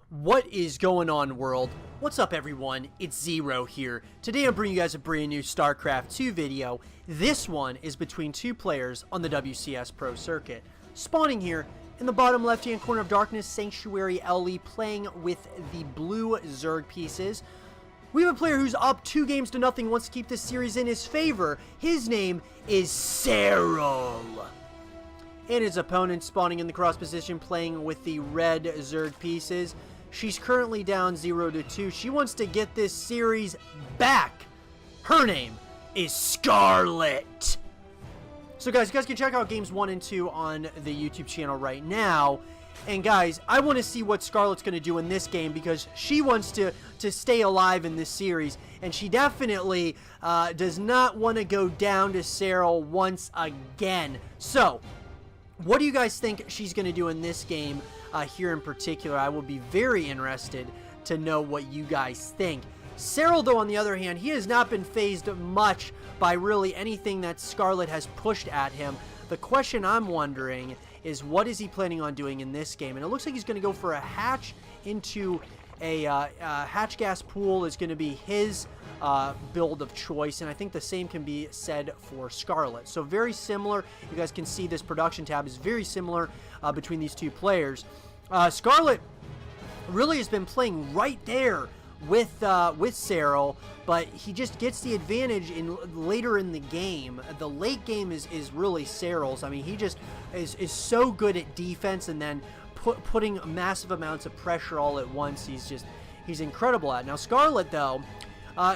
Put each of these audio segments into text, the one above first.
What is going on, world? What's up, everyone? It's Zero here. Today I'm bringing you guys a brand new Starcraft 2 video. This one is between two players on the WCS Pro circuit. Spawning here in the bottom left-hand corner of Darkness, Sanctuary LE playing with the blue Zerg pieces. We have a player who's up 2-0, wants to keep this series in his favor. His name is Serral. And his opponent spawning in the cross position playing with the red Zerg pieces. She's currently down 0-2. She wants to get this series back. Her name is Scarlett. So guys, you guys can check out games 1 and 2 on the YouTube channel right now. And guys, I want to see what Scarlett's going to do in this game because she wants to stay alive in this series. And she definitely does not want to go down to Serral once again. So, what do you guys think she's going to do in this game here in particular? I will be very interested to know what you guys think. Serral, though, on the other hand, he has not been fazed much by really anything that Scarlett has pushed at him. The question I'm wondering is what is he planning on doing in this game? And it looks like he's going to go for a hatch into a hatch gas pool is going to be his build of choice, and I think the same can be said for Scarlett. So very similar. You guys can see this production tab is very similar between these two players. Scarlett really has been playing right there with Serral, but he just gets the advantage later in the game. The late game is really Serral's. I mean, he just is so good at defense and then putting massive amounts of pressure all at once. He's incredible at it. Now Scarlett, though,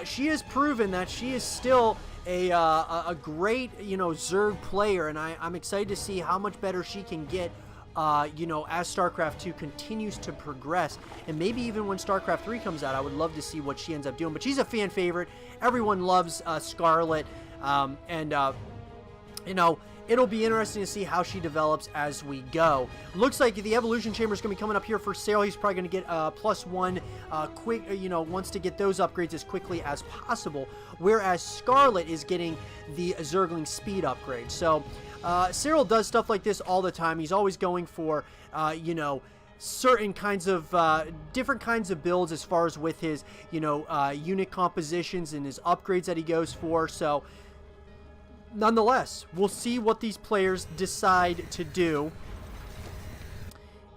she has proven that she is still a great, Zerg player, and I'm excited to see how much better she can get, as StarCraft 2 continues to progress. And maybe even when StarCraft 3 comes out, I would love to see what she ends up doing. But she's a fan favorite. Everyone loves Scarlett, it'll be interesting to see how she develops as we go. Looks like the evolution chamber is going to be coming up here for Serral. He's probably going to get +1 quick, wants to get those upgrades as quickly as possible, whereas Scarlett is getting the Zergling speed upgrade. So Serral does stuff like this all the time. He's always going for, certain kinds of different kinds of builds as far as with his, unit compositions and his upgrades that he goes for. So nonetheless, we'll see what these players decide to do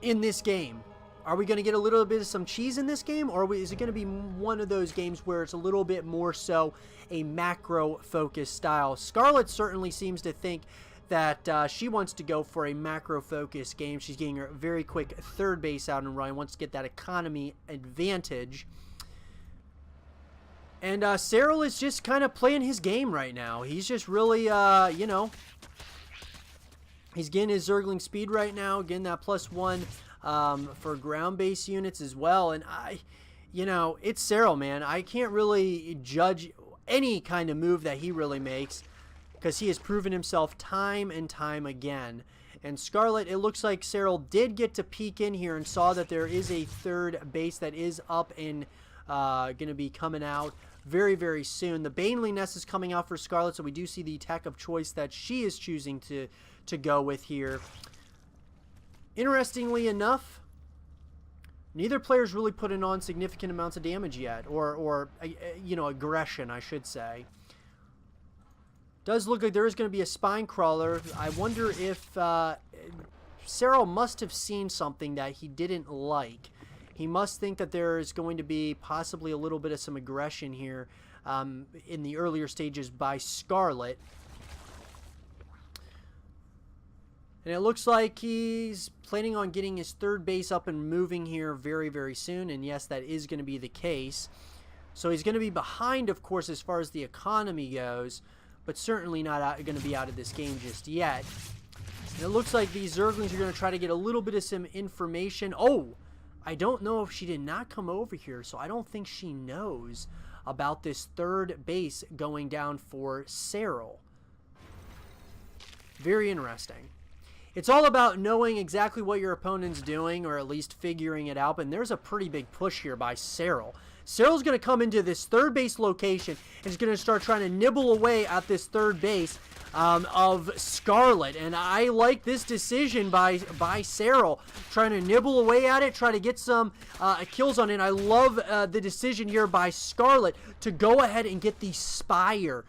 in this game. Are we going to get a little bit of some cheese in this game, or is it going to be one of those games where it's a little bit more so a macro-focused style? Scarlett certainly seems to think that she wants to go for a macro-focused game. She's getting a very quick third base out and running, wants to get that economy advantage. And Serral is just kind of playing his game right now. He's just really, he's getting his Zergling speed right now, getting that +1 for ground-based units as well. And it's Serral, man. I can't really judge any kind of move that he really makes because he has proven himself time and time again. And Scarlett, it looks like Serral did get to peek in here and saw that there is a third base that is up and going to be coming out very, very soon. The Baneley Nest is coming out for Scarlett, so we do see the tech of choice that she is choosing to go with here. Interestingly enough, neither player's really putting on significant amounts of damage yet, or aggression, I should say. Does look like there is going to be a spine crawler. I wonder if Serral must have seen something that he didn't like. He must think that there is going to be possibly a little bit of some aggression here in the earlier stages by Scarlett. And it looks like he's planning on getting his third base up and moving here very, very soon. And yes, that is going to be the case. So he's going to be behind, of course, as far as the economy goes, but certainly not going to be out of this game just yet. And it looks like these Zerglings are going to try to get a little bit of some information. Oh! I don't know if she did not come over here, so I don't think she knows about this third base going down for Serral. Very interesting. It's all about knowing exactly what your opponent's doing, or at least figuring it out. And there's a pretty big push here by Serral. Serral's going to come into this third base location and is going to start trying to nibble away at this third base of Scarlett. And I like this decision by Serral, trying to nibble away at it, try to get some kills on it. And I love the decision here by Scarlett to go ahead and get the Spire.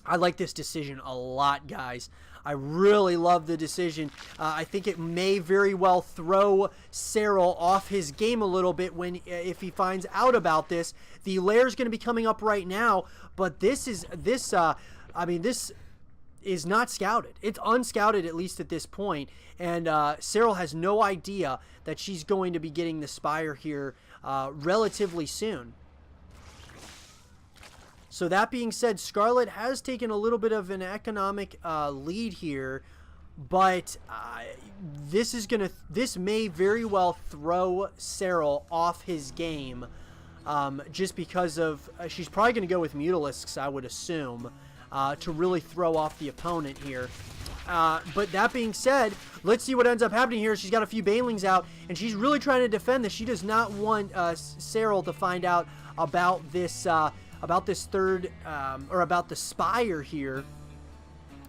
I like this decision a lot, guys. I really love the decision. I think it may very well throw Serral off his game a little bit if he finds out about this. The lair is going to be coming up right now, but this is not scouted. It's unscouted, at least at this point, and Serral has no idea that she's going to be getting the Spire here relatively soon. So that being said, Scarlett has taken a little bit of an economic lead here, but this may very well throw Serral off his game, just because of she's probably going to go with Mutalisks, I would assume, to really throw off the opponent here. But that being said, let's see what ends up happening here. She's got a few Banelings out, and she's really trying to defend this. She does not want Serral to find out about this third, or about the Spire here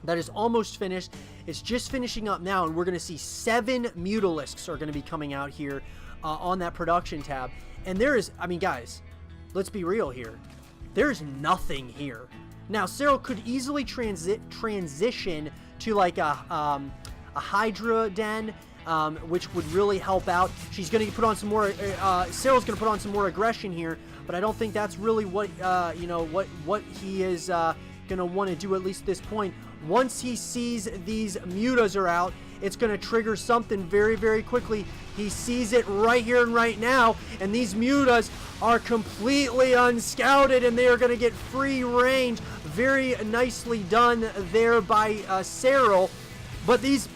that is almost finished. It's just finishing up now, and we're going to see 7 Mutalisks are going to be coming out here on that production tab. And there is, I mean, guys, let's be real here. There's nothing here. Now, Serral could easily transition to like a Hydra Den, which would really help out. She's going to put on some more, Serral's going to put on some more aggression here, but I don't think that's really what, what he is going to want to do, at least at this point. Once he sees these mutas are out, it's going to trigger something very, very quickly. He sees it right here and right now, and these mutas are completely unscouted, and they are going to get free range. Very nicely done there by Serral. But these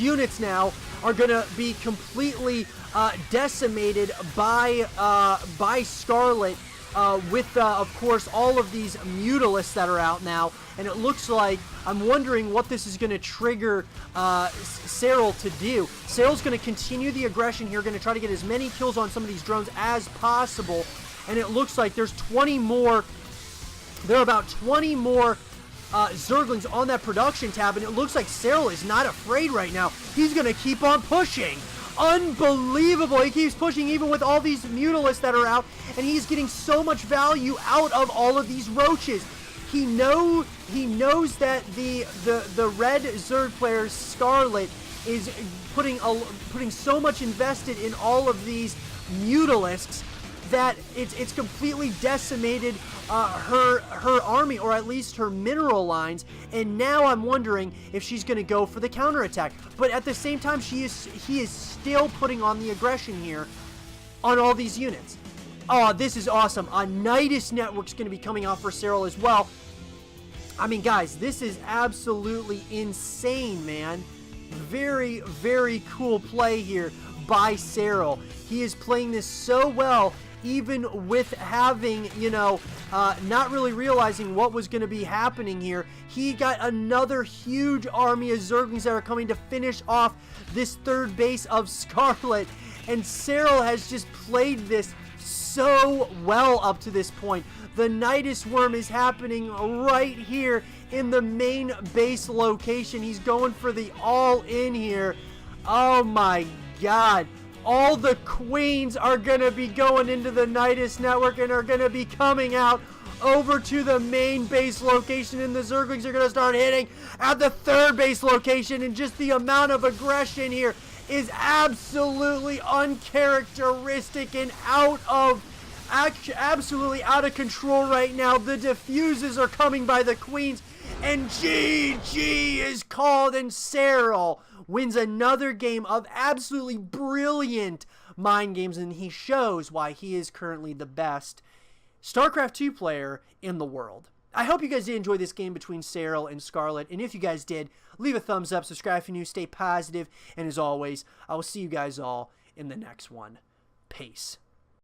units now are going to be completely decimated by Scarlett, with, of course, all of these Mutalisks that are out now. And it looks like, I'm wondering what this is going to trigger Serral to do. Serral's going to continue the aggression here, going to try to get as many kills on some of these drones as possible. And it looks like there's 20 more. There are about 20 more Zerglings on that production tab, and it looks like Serral is not afraid right now. He's going to keep on pushing. Unbelievable. He keeps pushing even with all these Mutalisks that are out, and he's getting so much value out of all of these roaches. He knows that the red Zerg player Scarlett is putting so much invested in all of these Mutalisks that it's completely decimated her army, or at least her mineral lines. And now I'm wondering if she's going to go for the counterattack. But at the same time, he is still putting on the aggression here on all these units. Oh, this is awesome. A Nidus network's going to be coming out for Serral as well. I mean, guys, this is absolutely insane, man. Very, very cool play here by Serral. He is playing this so well, even with having, not really realizing what was going to be happening here. He got another huge army of Zerglings that are coming to finish off this third base of Scarlett. And Serral has just played this so well up to this point. The Nidus Worm is happening right here in the main base location. He's going for the all-in here. Oh my god. All the queens are going to be going into the Nidus network and are going to be coming out over to the main base location, and the Zerglings are going to start hitting at the third base location, and just the amount of aggression here is absolutely uncharacteristic and absolutely out of control right now. The diffuses are coming by the queens, and GG is called, and Serral wins another game of absolutely brilliant mind games, and he shows why he is currently the best StarCraft 2 player in the world. I hope you guys did enjoy this game between Serral and Scarlett, and if you guys did, leave a thumbs up, subscribe if you're new, stay positive, and as always, I will see you guys all in the next one. Peace.